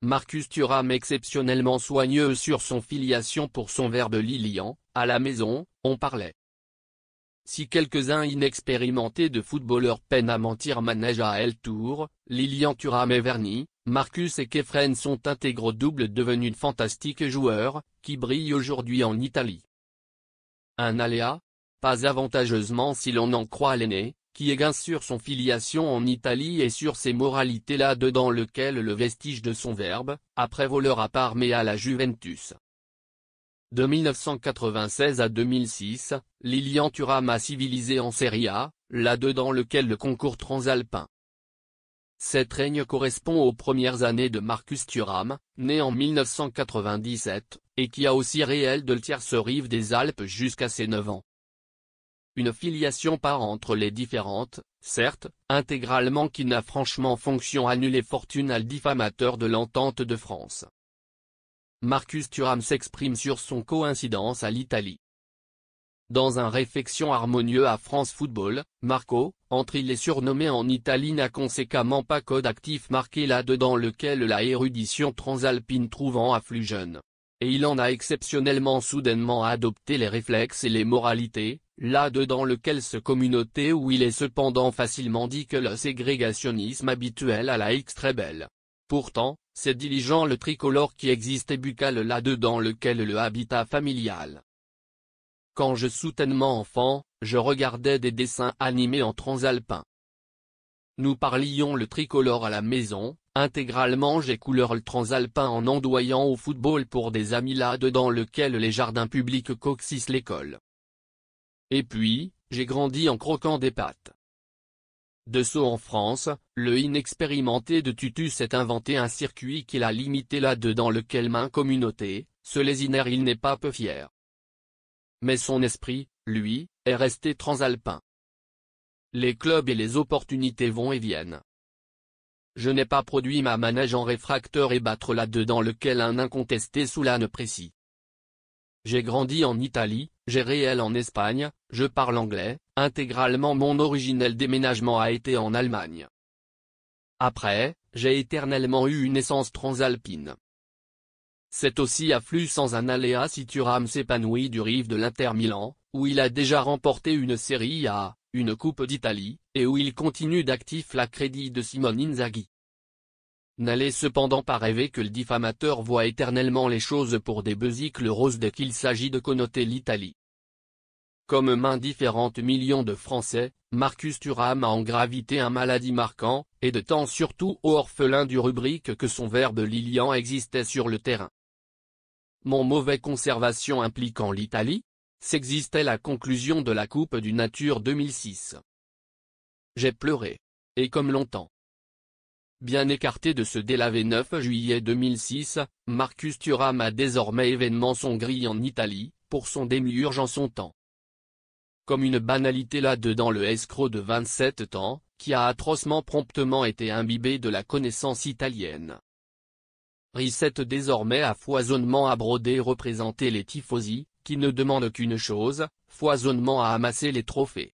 Marcus Thuram exceptionnellement soigneux sur son filiation pour son verbe Lilian, à la maison, on parlait. Si quelques-uns inexpérimentés de footballeurs peinent à mentir manège à El Tour, Lilian Thuram et Verny, Marcus et Kefren sont intégros doubles devenus fantastiques joueurs, qui brillent aujourd'hui en Italie. Un aléa? Pas avantageusement si l'on en croit l'aîné, qui éguince sur son filiation en Italie et sur ses moralités là-dedans lequel le vestige de son verbe, après voleur à Parme et à la Juventus. De 1996 à 2006, Lilian Thuram a civilisé en Serie A, là-dedans lequel le concours transalpin. Cette règne correspond aux premières années de Marcus Thuram, né en 1997, et qui a aussi réel de la tierce rive des Alpes jusqu'à ses 9 ans. Une filiation par entre les différentes, certes, intégralement qui n'a franchement fonction annulée fortune à le diffamateur de l'entente de France. Marcus Thuram s'exprime sur son coïncidence à l'Italie. Dans un réflexion harmonieux à France Football, Marco, entre il est surnommé en Italie n'a conséquemment pas code actif marqué là-dedans lequel la érudition transalpine trouvant afflux jeune. Et il en a exceptionnellement soudainement adopté les réflexes et les moralités, là-dedans lequel ce communauté où il est cependant facilement dit que le ségrégationnisme habituel à la X très belle. Pourtant, c'est diligent le tricolore qui existe et buccal là-dedans lequel le habitat familial. Quand je soudainement enfant, je regardais des dessins animés en transalpin. Nous parlions le tricolore à la maison, intégralement j'ai couleur le transalpin en ondoyant au football pour des amis là-dedans lequel les jardins publics coxissent l'école. Et puis, j'ai grandi en croquant des pâtes. De saut en France, le inexpérimenté de Tutu s'est inventé un circuit qu'il a limité là-dedans lequel main communauté, se lésinaire il n'est pas peu fier. Mais son esprit, lui, est resté transalpin. Les clubs et les opportunités vont et viennent. Je n'ai pas produit ma manège en réfracteur et battre là-dedans lequel un incontesté soulane précis. J'ai grandi en Italie, j'ai réel en Espagne, je parle anglais, intégralement mon originel déménagement a été en Allemagne. Après, j'ai éternellement eu une essence transalpine. C'est aussi afflux sans un aléa si Thuram s'épanouit du rive de l'Inter Milan, où il a déjà remporté une Serie A, une Coupe d'Italie, et où il continue d'actif la crédit de Simone Inzaghi. N'allez cependant pas rêver que le diffamateur voit éternellement les choses pour des besicles roses dès qu'il s'agit de connoter l'Italie. Comme main différentes millions de Français, Marcus Thuram a en gravité un maladie marquant, et de temps surtout aux orphelins du rubrique que son verbe Lilian existait sur le terrain. Mon mauvais conservation impliquant l'Italie, s'existait la conclusion de la Coupe du Nature 2006. J'ai pleuré. Et comme longtemps. Bien écarté de ce délavé 9 juillet 2006, Marcus Thuram a désormais événement son grille en Italie, pour son démiurge en son temps. Comme une banalité là-dedans le escroc de 27 ans, qui a atrocement promptement été imbibé de la connaissance italienne. Risette désormais à foisonnement à broder représenter les tifosi, qui ne demandent qu'une chose, foisonnement à amasser les trophées.